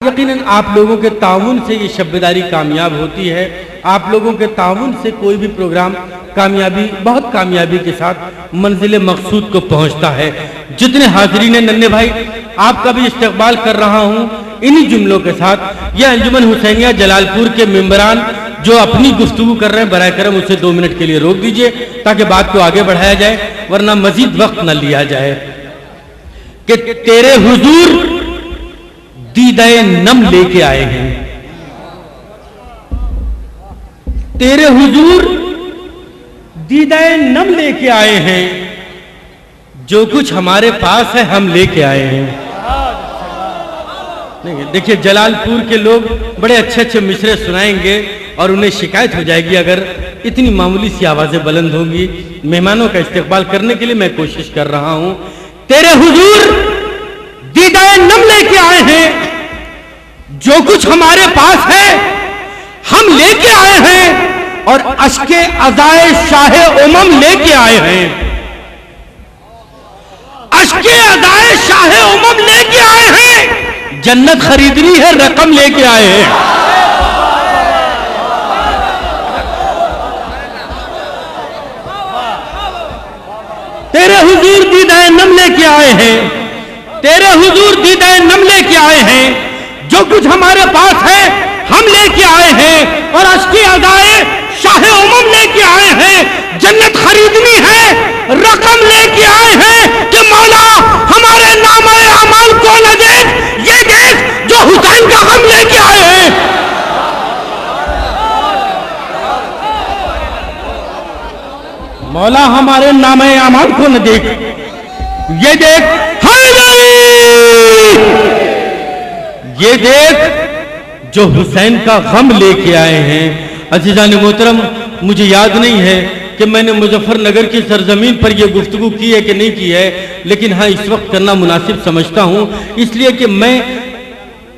यकीनन आप लोगों के ताउन से ये शब्बदारी कामयाब होती है। आप लोगों के ताउन से कोई भी प्रोग्राम बहुत कामयाबी के साथ मंजिल मकसूद को पहुंचता है। जितने हाजिरीन नन्हे भाई, आपका भी इस्तकबाल कर रहा हूं इन्हीं जुमलों के साथ। यह अंजुमन हुसैनिया जलालपुर के मेंबरान जो अपनी गुफ्तगू कर रहे हैं, बराए करम उसे 2 मिनट के लिए रोक दीजिए ताकि बात को आगे बढ़ाया जाए, वरना मजीद वक्त न लिया जाए। कि तेरे हुजूर दीदाए नम लेके आए हैं, तेरे हुजूर दीदाए नम लेके आए हैं, जो कुछ हमारे पास है हम लेके आए हैं। नहीं, देखिए जलालपुर के लोग बड़े अच्छे अच्छे मिसरे सुनाएंगे और उन्हें शिकायत हो जाएगी अगर इतनी मामूली सी आवाजें बुलंद होंगी। मेहमानों का इस्तकबाल करने के लिए मैं कोशिश कर रहा हूं। तेरे हुजूर दीदाए नम लेके आए हैं, जो कुछ हमारे पास है हम लेके आए हैं, और अश्के अज़ाए शाहे उमम लेके आए हैं। अश्के अज़ाए शाहे उमम लेके आए हैं, जन्नत खरीदनी है रकम लेके आए हैं। तेरे हुजूर दीदाए नम लेके आए हैं, तेरे हुजूर दीदाए नम लेके आए हैं, जो कुछ हमारे पास है हम लेके आए हैं, और अश्के अज़ाए शाहे उमम लेके आए हैं। जन्नत खरीदनी है रकम लेके आए हैं कि मौला हमारे नामे अमल को न देख, ये देख जो हुसैन का गम लेके आए हैं। मौला हमारे नामे अमल को न देख, ये देख ये देख जो हुसैन का गम लेके आए हैं। अज़ीज़ान मोहतरम, मुझे याद नहीं है कि मैंने मुजफ्फरनगर की सरजमीन पर यह गुफ्तगू की है कि नहीं की है, लेकिन हाँ इस वक्त करना मुनासिब समझता हूँ, इसलिए कि मैं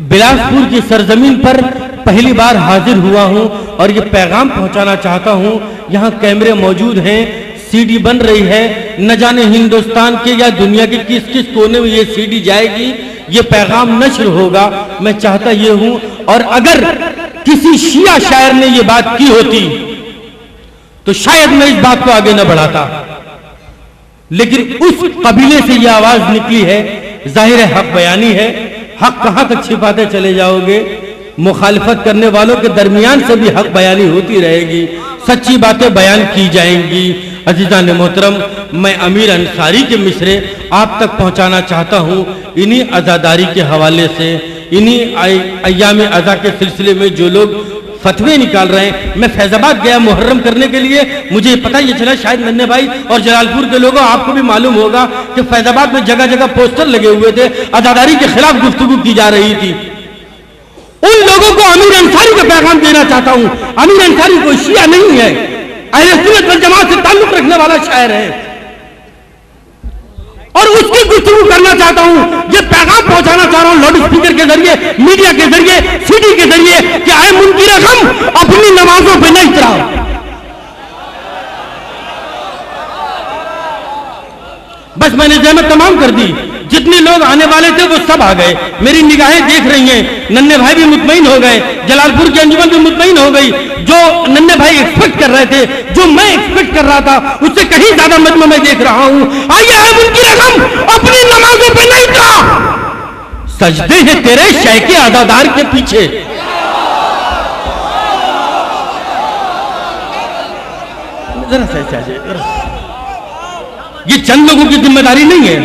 बिलासपुर की सरजमीन पर पहली बार हाजिर हुआ हूँ और ये पैगाम पहुँचाना चाहता हूँ। यहाँ कैमरे मौजूद हैं, सीडी बन रही है, न जाने हिंदुस्तान के या दुनिया के किस किस कोने में ये सीडी जाएगी, ये पैगाम नश्र होगा। मैं चाहता ये हूँ, और अगर किसी शिया शायर ने ये बात की होती तो शायद मैं इस बात को आगे न बढ़ाता, लेकिन उस कबीले से ये आवाज निकली है। जाहिर है हक बयानी है, हक कहां तक छिपाते चले जाओगे। मुखालिफत करने वालों के दरमियान से भी हक बयानी होती रहेगी, सच्ची बातें बयान की जाएंगी। अजीज़ान मोहतरम, मैं अमीर अंसारी के मिसरे आप तक पहुंचाना चाहता हूं इन्हीं अज़ादारी के हवाले से। इन्हीं अय्याम अज़ा के सिलसिले में जो लोग फतवे निकाल रहे हैं, मैं फैजाबाद गया मुहर्रम करने के लिए, मुझे पता ये चला, शायद नन्हे भाई और जलालपुर के लोगों आपको भी मालूम होगा कि फैजाबाद में जगह जगह पोस्टर लगे हुए थे, अज़ादारी के खिलाफ गुफ्तगू की जा रही थी। उन लोगों को अमीर अंसारी का पैगाम देना चाहता हूं। अमीर अंसारी कोई शिया नहीं है, अहले सुन्नत वल जमात से ताल्लुक रखने वाला शायर है, और उसकी गुफ्तगू करना चाहता हूं। ये पैगाम पहुंचाना चाह रहा हूं लाउड स्पीकर के जरिए, मीडिया के जरिए, सीडी के जरिए कि आए मुनकिर गम अपनी नमाजों पे नहीं इतराओ। बस मैंने जहमत तमाम कर दी, जितने लोग आने वाले थे वो सब आ गए, मेरी निगाहें देख रही हैं। नन्हे भाई भी मुतमईन हो गए, जलालपुर की अंजुमन भी मुतमईन हो गई। जो नन्हे भाई एक्सपेक्ट कर रहे थे, जो मैं एक्सपेक्ट कर रहा था, उससे कहीं ज्यादा मजमा मैं देख रहा हूं। आइए है मुनकिर गम अपनी नमाजों पे नहीं था, सजदे हैं तेरे शैके अज़ादार के पीछे। जरा सा ये चंद लोगों की जिम्मेदारी नहीं है,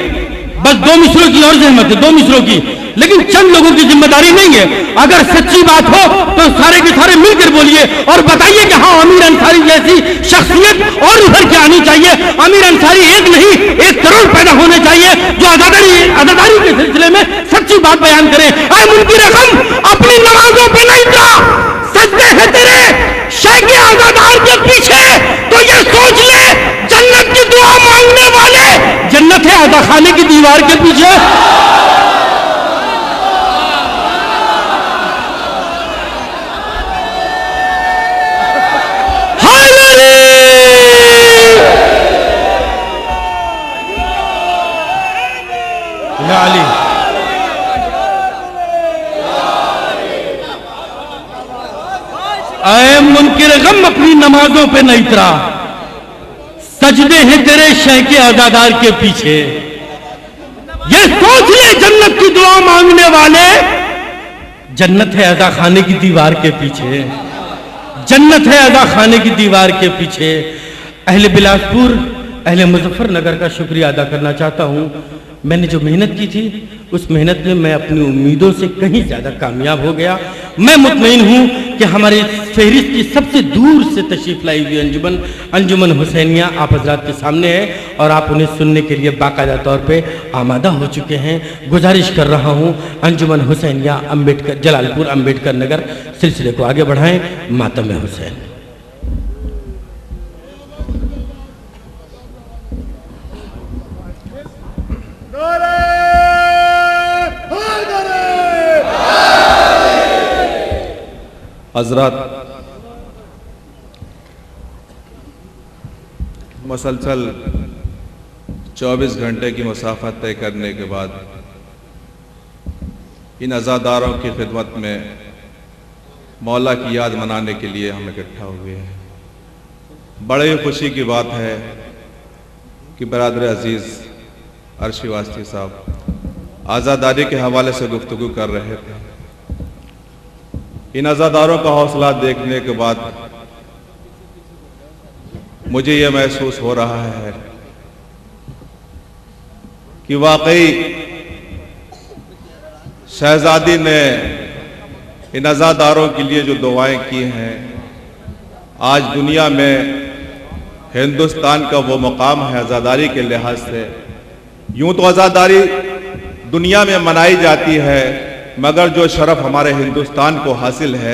बस 2 मिसरों की और जहमत है, 2 मिसरों की, लेकिन चंद लोगों की जिम्मेदारी नहीं है। अगर सच्ची बात हो तो सारे के सारे मिलकर बोलिए और बताइए कि हाँ अमीर अंसारी जैसी शख्सियत और उभर के आनी चाहिए। अमीर अंसारी एक नहीं 1 करोड़ पैदा होने चाहिए जो अज़ादारी के सिलसिले में सच्ची बात बयान करें। ऐ मुनकिर गम अपनी नमाजों पर नहीं जा, सजदे हैं तेरे शैके अज़ादार के पीछे, तो ये सोच ले जन्नत की दुआ मांगने वाले जन्नत है अज़ा खाने की दीवार के पीछे। ऐ मुनकिर गम अपनी नमाजों पे न इतरा, सजदे हैं तेरे शह के अज़ादार के पीछे। ये सोच ले जन्नत की दुआ मांगने वाले, जन्नत है अदा खाने की दीवार के पीछे, जन्नत है अदा खाने की दीवार के पीछे। अहले बिलासपुर, अहले मुजफ्फरनगर का शुक्रिया अदा करना चाहता हूँ। मैंने जो मेहनत की थी उस मेहनत में मैं अपनी उम्मीदों से कहीं ज़्यादा कामयाब हो गया। मैं मुतमईन हूँ कि हमारे फहरिस्त की सबसे दूर से तशरीफ़ लाई हुई अंजुमन हुसैनिया आप हजरात के सामने है और आप उन्हें सुनने के लिए बाकायदा तौर पे आमादा हो चुके हैं। गुजारिश कर रहा हूँ अंजुमन हुसैनिया अम्बेडकर जलालपुर अम्बेडकर नगर सिलसिले को आगे बढ़ाएं। मातम हुसैन। हज़रात, मुसलसल 24 घंटे की मुसाफत तय करने के बाद इन अज़ादारों की खिदमत में मौला की याद मनाने के लिए हम इकट्ठा हुए हैं। बड़े ही खुशी की बात है कि बरादर अजीज़ अर्शी वास्ती साहब आज़ादारी के हवाले से गुफ्तगू कर रहे थे। इन अज़ादारों का हौसला देखने के बाद मुझे यह महसूस हो रहा है कि वाकई शहजादी ने इन अज़ादारों के लिए जो दुआएं की हैं, आज दुनिया में हिंदुस्तान का वो मकाम है आज़ादारी के लिहाज से। यूं तो आज़ादारी दुनिया में मनाई जाती है, मगर जो शरफ हमारे हिंदुस्तान को हासिल है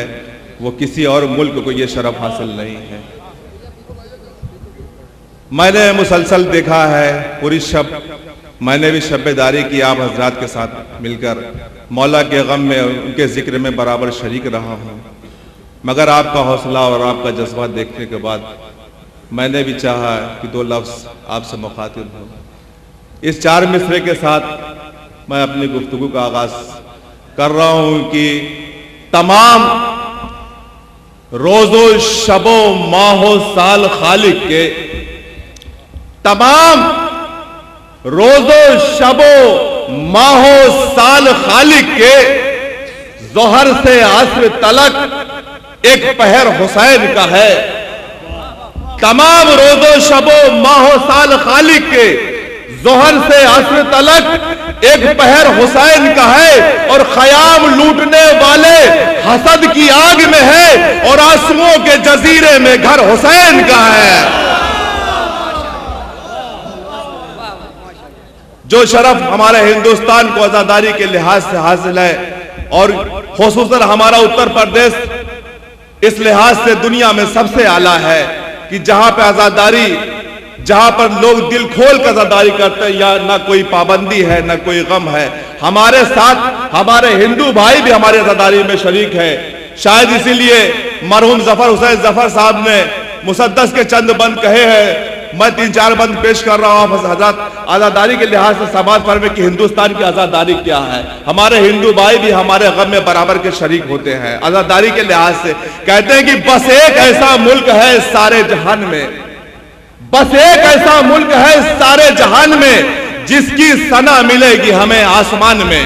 वो किसी और मुल्क को ये शरफ हासिल नहीं है। मैंने मुसलसल देखा है, पूरी शब मैंने भी शब्बेदारी की आप हजरात के साथ मिलकर, मौला के गम में उनके जिक्र में बराबर शरीक रहा हूँ। मगर आपका हौसला और आपका जज्बा देखने के बाद मैंने भी चाहा कि 2 लफ्ज़ आपसे मुखातिब हूँ। इस 4 मिसरे के साथ मैं अपनी गुफ्तगू का आगाज़ कर रहा हूं कि तमाम रोज़ो शबो माहो साल खालिक के, तमाम रोज़ो शबो माहो साल खालिक के, जोहर से असर तलक एक पहर हुसैन का है। तमाम रोज़ो शबो माहो साल खालिक के, जोहर से असर तलक एक पहर हुसैन का है। और खयाम लूटने वाले हसद की आग में है और आंसुओं के जजीरे में घर हुसैन का है। जो शरफ हमारे हिंदुस्तान को आजादारी के लिहाज से हासिल है और खुसूसन हमारा उत्तर प्रदेश इस लिहाज से दुनिया में सबसे आला है कि जहां पे आजादारी, जहां पर लोग दिल खोल कर आजादारी करते हैं, या ना कोई पाबंदी है ना कोई गम है। हमारे साथ हमारे हिंदू भाई भी हमारी आजादारी में शरीक है। शायद इसीलिए मरहूम जफर हुसैन जफर साहब ने मुसद्दस के चंद बंद कहे हैं। मैं 3-4 बंद पेश कर रहा हूं हज़रात। आजादारी के लिहाज से समाज पर में कि हिंदुस्तान की आजादारी क्या है। हमारे हिंदू भाई भी हमारे गम में बराबर के शरीक होते हैं। आजादारी के लिहाज से कहते हैं कि बस एक ऐसा मुल्क है सारे जहान में, बस एक ऐसा मुल्क है सारे जहान में, जिसकी सना मिलेगी हमें आसमान में,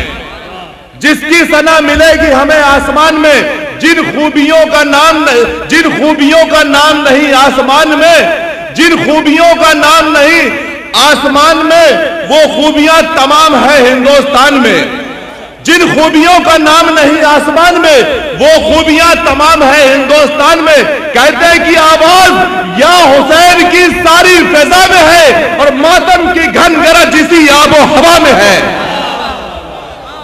जिसकी सना मिलेगी हमें आसमान में। जिन खूबियों का नाम नहीं आसमान में, जिन खूबियों का नाम नहीं आसमान में, वो खूबियां तमाम है हिंदुस्तान में। जिन खूबियों का नाम नहीं आसमान में, वो खूबियां तमाम है हिंदुस्तान में। कहते हैं कि आवाज या हुसैन की सारी फिजा में है और मातम की घन गरज इसी आबो हवा में है।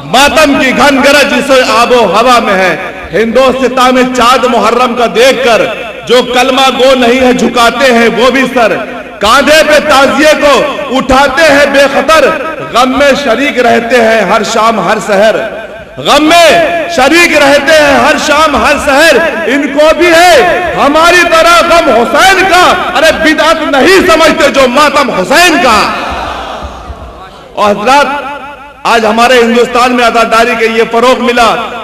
मातम की घन गरज इसी आबो हवा में है। हिंदुस्तान में चाँद मुहर्रम का देखकर जो कलमा गो नहीं है झुकाते हैं वो भी सर, कांधे पे ताजिए को उठाते हैं बेखतर। गम में शरीक रहते हैं हर शाम हर सहर, गम में शरीक रहते हैं हर शाम हर सहर। इनको भी है हमारी तरह गम हुसैन का, अरे बिदअत नहीं समझते जो मातम हुसैन का। और हजरात आज हमारे हिंदुस्तान में आजादारी के ये फरोग मिला।